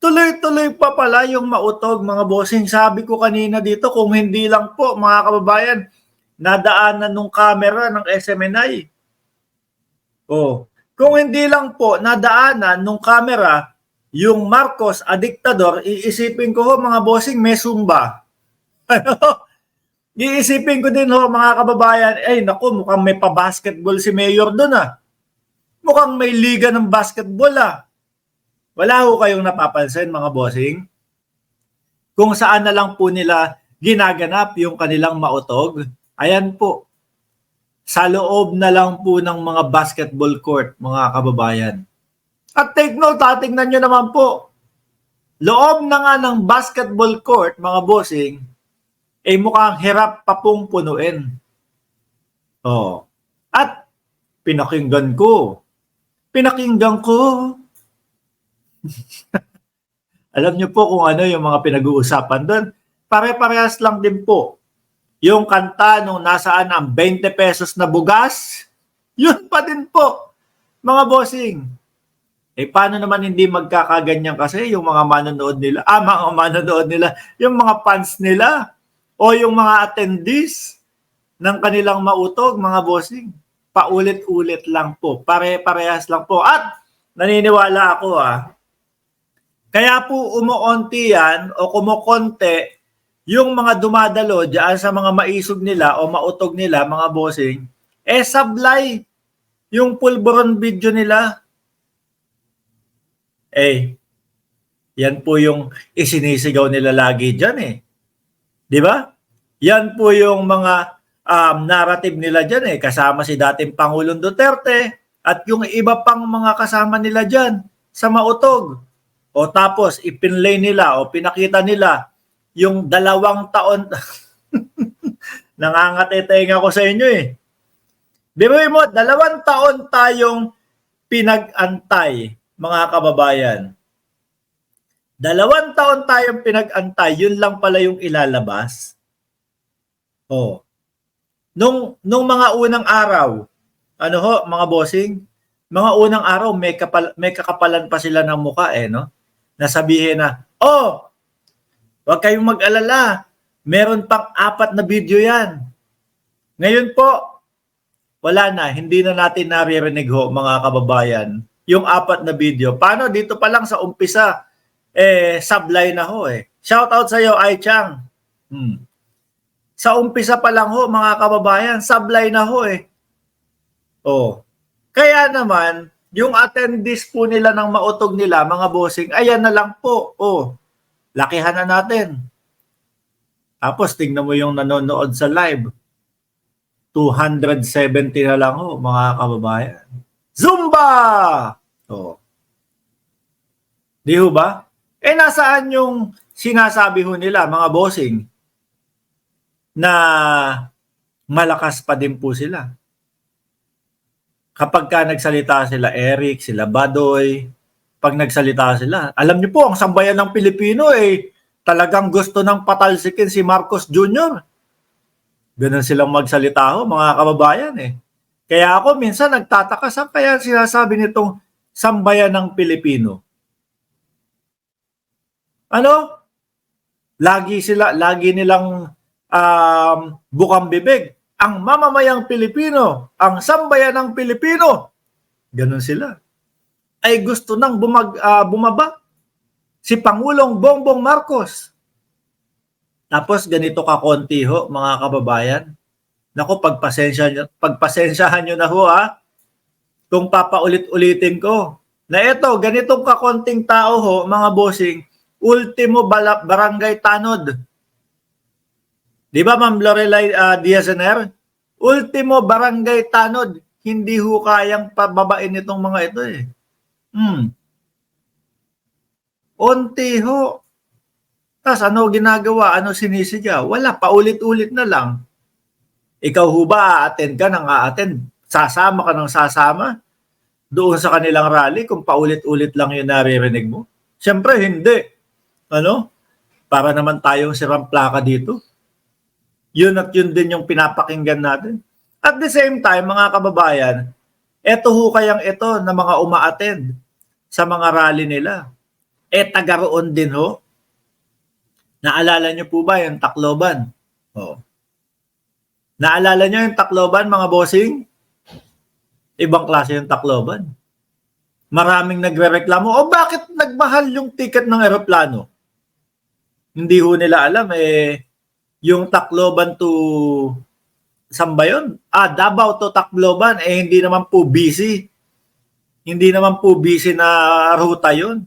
tuloy-tuloy pa pala yung mautog, mga bossing. Sabi ko kanina dito, kung hindi lang po, mga kababayan, nadaanan nung camera ng SMNI. Oh, kung hindi lang po nadaanan nung camera yung Marcos a diktador, iisipin ko ho, mga bossing, may Zumba. Ano? Iisipin ko din ho, mga kababayan, ay naku, mukhang may pa-basketball si Mayor doon ah. Mukhang may liga ng basketball ah. Wala ho kayong napapansin, mga bossing? Kung saan na lang po nila ginaganap yung kanilang mautog? Ayan po. Sa loob na lang po ng mga basketball court, mga kababayan. At take note, tingnan nyo naman po. Loob na nga ng basketball court, mga bossing, ay mukhang hirap pa pong punuin. Oh. At pinakinggan ko. Alam niyo po kung ano yung mga pinag-uusapan doon. Pare-parehas lang din po. Yung kanta nung nasaan ang 20 pesos na bugas, yun pa din po, mga bossing. Eh, paano naman hindi magkakaganyan kasi yung mga manonood nila, yung mga fans nila, o yung mga attendees ng kanilang mautog, mga bossing. Paulit-ulit lang po, pare-parehas lang po. At naniniwala ako kaya po umuunti yan o kumukonte yung mga dumadalo dyan sa mga maisog nila o mautog nila, mga bossing, sablay yung pulburon video nila. Yan po yung isinisigaw nila lagi dyan eh. Di ba? Yan po yung mga narrative nila dyan eh. Kasama si dating Pangulong Duterte at yung iba pang mga kasama nila dyan sa mautog. O tapos ipinlay nila o pinakita nila yung 2 taon. Nangangatiteng ako sa inyo eh. Biruin mo, 2 taon tayong pinag-antay, mga kababayan. 2 taon tayong pinag-antay, yun lang pala yung ilalabas. Oh. Nung mga unang araw, mga bossing, mga unang araw may kakapalan pa sila ng muka no? Nasabihin na, huwag kayong mag-alala, meron pang 4 na video yan. Ngayon po, wala na, hindi na natin naririnig ho, mga kababayan, yung 4 na video. Paano? Dito pa lang sa umpisa, sablay na ho eh. Shout out sa iyo, Ai Chang. Sa umpisa pa lang ho, mga kababayan, sablay na ho eh. Kaya naman, yung attendees po nila ng mautog nila, mga bossing, ayan na lang po. Lakihan na natin. Tapos tingnan mo yung nanonood sa live. 270 na lang ho, mga kababayan. Zumba! Di ho ba? Nasaan yung sinasabi ho nila, mga bossing, na malakas pa din po sila? Kapag ka nagsalita sila Eric, sila Badoy, pag nagsalita sila, alam niyo po, ang sambayan ng Pilipino talagang gusto ng patalsikin si Marcos Jr. Ganun silang magsalita ho, mga kababayan Kaya ako minsan nagtataka saan kaya sinasabi nitong sambayan ng Pilipino. Lagi nilang bukang bibig. Ang mamamayang Pilipino, ang sambayan ng Pilipino. Ganun sila. Ay gusto nang bumaba si Pangulong Bongbong Marcos. Tapos ganito kakonti ho, mga kababayan. Naku, pagpasensyahan nyo na ho kung papaulit-ulitin ko. Na ito, ganitong kakonting tao ho, mga bossing, ultimo barangay tanod. Di ba, Ma'am Lorelai Diaz-Ener? Ultimo barangay tanod. Hindi ho kayang pababain itong mga ito Unti ho. Tapos ano ginagawa? Ano sinisigaw? Wala, paulit-ulit na lang. Ikaw ho ba a-attend ka ng a-attend? Sasama ka ng sasama? Doon sa kanilang rally kung paulit-ulit lang yung naririnig mo? Siyempre, hindi. Para naman tayong sirang plaka dito. Yun at yun din yung pinapakinggan natin. At the same time, mga kababayan, eto ho kayang ito na mga uma-attend sa mga rally nila. taga roon din ho. Naalala niyo po ba yung Tacloban? Naalala niyo yung Tacloban, mga bossing? Ibang klase yung Tacloban. Maraming nagrereklamo, bakit nagmahal yung ticket ng eroplano? Hindi ho nila alam, yung Tacloban to, saan ba yun? Davao to Tacloban, hindi naman po busy. Hindi naman po busy na ruta yun.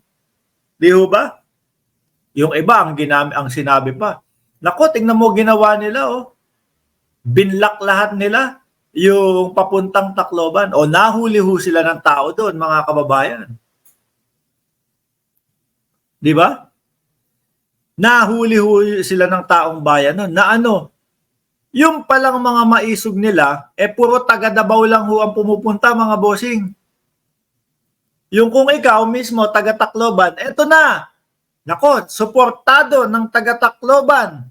Di ho ba? Yung iba, ang sinabi pa, nako, tingnan mo ginawa nila, binlock lahat nila yung papuntang Tacloban. Nahuli ho sila ng tao doon, mga kababayan. Di ba? Nahuli ho sila ng taong bayan noon na yung palang mga maisog nila, puro taga Davao lang ho ang pumupunta, mga bossing. Yung kung ikaw mismo, taga Tacloban, eto na. Nako, suportado ng taga Tacloban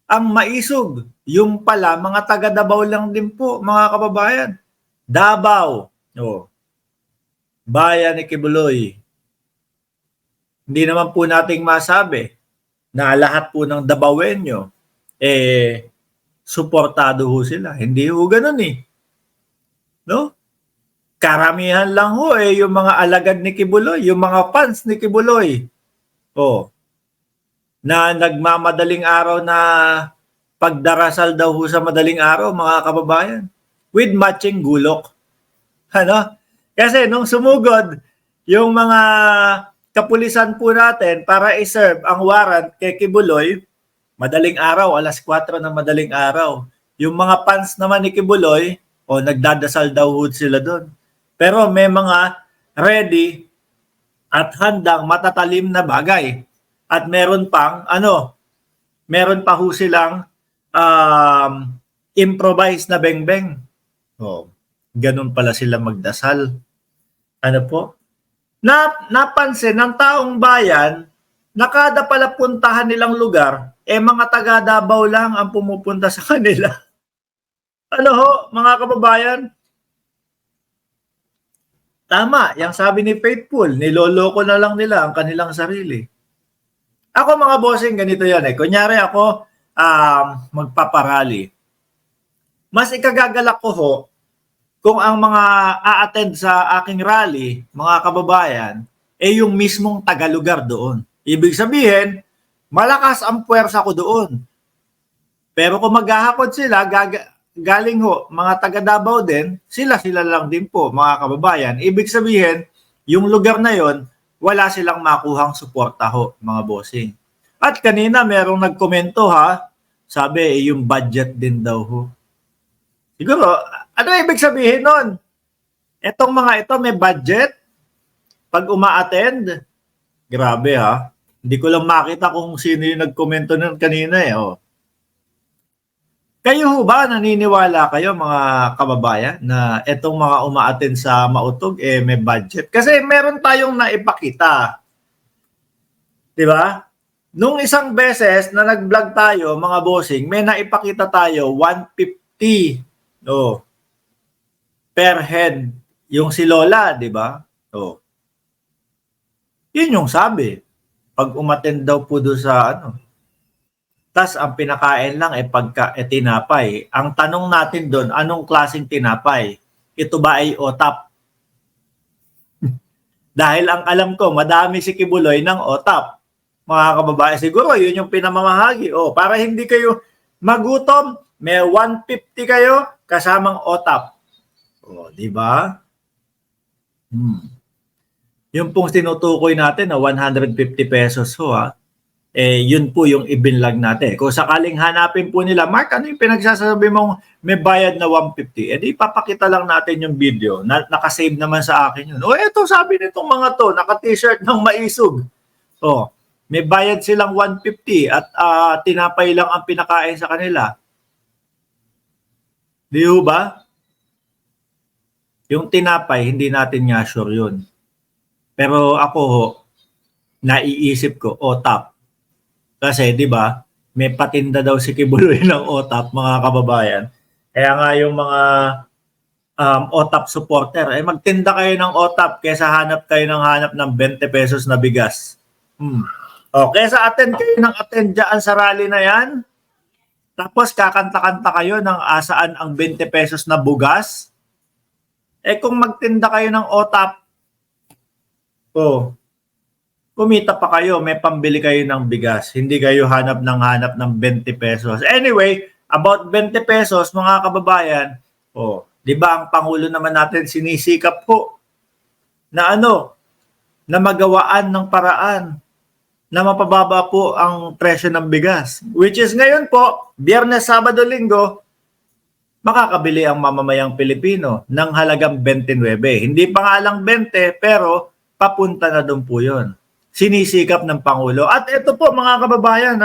ang maisog. Yung pala, mga taga Davao lang din po, mga kababayan. Davao. Bayan ni Kibuloy. Hindi naman po nating masabi na lahat po ng Davaoenyo, suportado ho sila. Hindi ho ganun no? Karamihan lang ho yung mga alagad ni Kibuloy, yung mga fans ni Kibuloy. Na nagmamadaling araw na pagdarasal daw ho sa madaling araw, mga kababayan, with matching gulok. Kasi nung sumugod yung mga kapulisan po natin para i-serve ang warrant kay Kibuloy, madaling araw, 4:00 ng madaling araw. Yung mga fans naman ni Kibuloy, nagdadasal daw ho sila doon. Pero may mga ready at handang matatalim na bagay. At meron pang, meron pa ho silang improvise na bengbeng. Ganun pala sila magdasal. Napansin ng taong bayan na kada pala puntahan nilang lugar, mga taga Davao lang ang pumupunta sa kanila. Mga kababayan? Tama, yung sabi ni Faithful, niloloko na lang nila ang kanilang sarili. Ako, mga bossing, ganito yan Kunyari ako, magpaparally. Mas ikagagalak ko ho kung ang mga a-attend sa aking rally, mga kababayan, yung mismong tagalugar doon. Ibig sabihin, malakas ang puwersa ko doon. Pero kung maghahakot sila, galing ho, mga taga Davao din, sila lang din po, mga kababayan. Ibig sabihin, yung lugar na yon, wala silang makuhang suporta ho, mga bossing. At kanina merong nagkomento sabi yung budget din daw ho. Siguro, ano ibig sabihin nun? Etong mga ito may budget? Pag uma-attend? Grabe Hindi ko lang makita kung sino yung nagkomento nun kanina Kayo ho ba naniniwala kayo, mga kababayan, na etong mga uma-attend sa Mautog may budget? Kasi meron tayong naipakita. Di ba? Nung isang beses na nag-vlog tayo, mga bossing, may naipakita tayo 150 per head yung si Lola, di ba? Yun yung sabi. Pag umattend daw po doon sa tas ang pinakain lang tinapay. Ang tanong natin doon, anong klaseng tinapay? Ito ba ay OTAP? Dahil ang alam ko, madami si Kibuloy ng OTAP. Mga kababayan, siguro yun yung pinamamahagi. Para hindi kayo magutom, may 150 kayo kasamang OTAP. Di ba? Yung pong tinutukoy natin na 150 pesos yun po yung ibinlag natin. Kung sakaling hanapin po nila, Mark, ano yung pinagsasabi mong may bayad na 150? Di papakita lang natin yung video. Nakasave naman sa akin yun. Eto sabi nitong mga to, naka-t-shirt ng maisog. May bayad silang 150 at tinapay lang ang pinakain sa kanila. Di ba? Yung tinapay, hindi natin nga sure yun. Pero ako naiisip ko, OTAP. Kasi, di ba, may patinda daw si Kibuloy ng OTAP, mga kababayan. Kaya nga yung mga OTAP supporter, magtinda kayo ng OTAP kaysa hanap ng 20 pesos na bigas. O, kesa attend kayo ng attend dyan sa rally na yan, tapos kakanta-kanta kayo ng asaan ang 20 pesos na bugas, kung magtinda kayo ng OTAP, kumita pa kayo, may pambili kayo ng bigas. Hindi kayo hanap ng 20 pesos. Anyway, about 20 pesos, mga kababayan, di ba ang Pangulo naman natin sinisikap po na na magawaan ng paraan na mapababa po ang presyo ng bigas. Which is ngayon po, Biyernes, Sabado, Linggo, makakabili ang mamamayang Pilipino ng halagang 29. Hindi pa nga lang 20, pero papunta na doon po yun. Sinisikap ng Pangulo. At ito po mga kababayan,